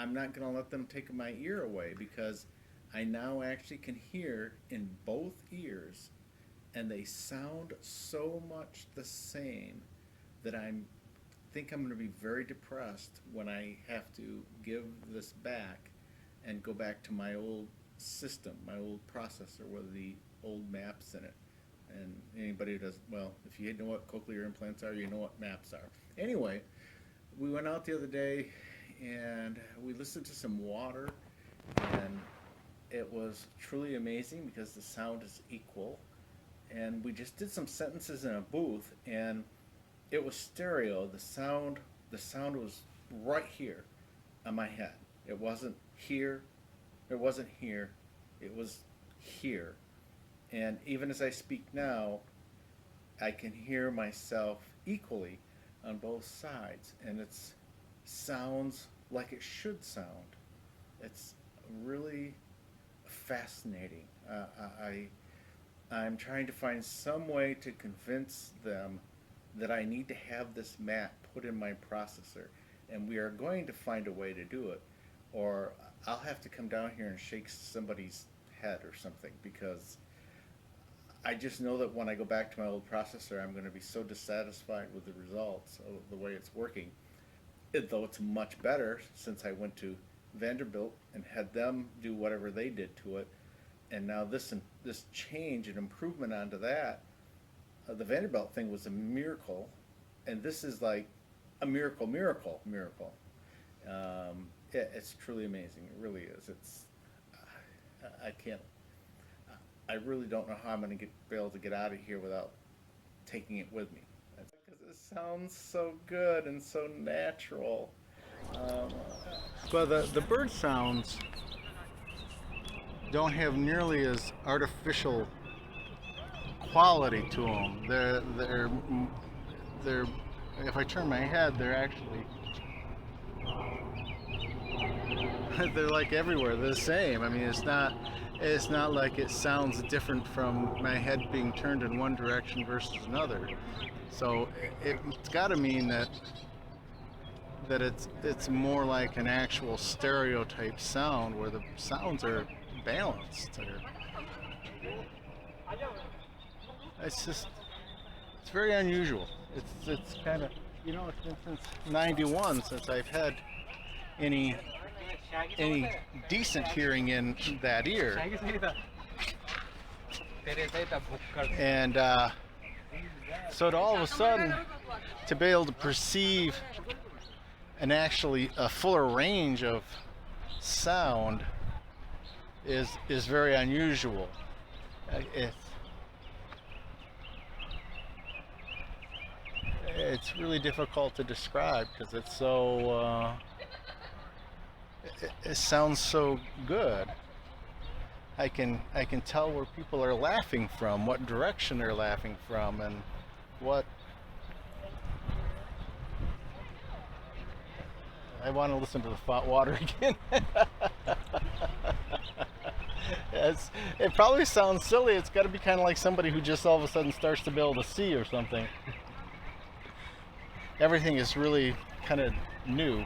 I'm not going to let them take my ear away because I now actually can hear in both ears, and they sound so much the same that think I'm going to be very depressed when I have to give this back and go back to my old system, my old processor with the old maps in it. And anybody who does, well, if you know what cochlear implants are, you know what maps are. Anyway, we went out the other day and we listened to some water, and it was truly amazing because the sound is equal. And we just did some sentences in a booth, and it was stereo. The sound was right here on my head. It wasn't here. It wasn't here. It was here. And even as I speak now, I can hear myself equally on both sides, and it sounds like it should sound. It's really fascinating. I'm trying to find some way to convince them that I need to have this map put in my processor, and we are going to find a way to do it, or I'll have to come down here and shake somebody's head or something, because I just know that when I go back to my old processor, I'm going to be so dissatisfied with the results of the way it's working. Though it's much better since I went to Vanderbilt and had them do whatever they did to it, and now this change and improvement onto that. The Vanderbilt thing was a miracle, and this is like a miracle. It's truly amazing. It really is. I can't. I really don't know how I'm going to be able to get out of here without taking it with me. Because it sounds so good and so natural. But the bird sounds don't have nearly as artificial quality to them. They're if I turn my head, they're actually they're like everywhere. They're the same. I mean, it's not like it sounds different from my head being turned in one direction versus another. So it's got to mean that it's more like an actual stereotype sound where the sounds are balanced. It's very unusual. It's kind of, it's been since '91 since I've had any decent hearing in that ear. And so to all of a sudden to be able to perceive a fuller range of sound is very unusual. It's really difficult to describe because it's so it sounds so good. I can tell where people are laughing from, what direction they're laughing from, and what I want to listen to the hot water again. It probably sounds silly. It's got to be kind of like somebody who just all of a sudden starts to be able to see or something. Everything is really kind of new.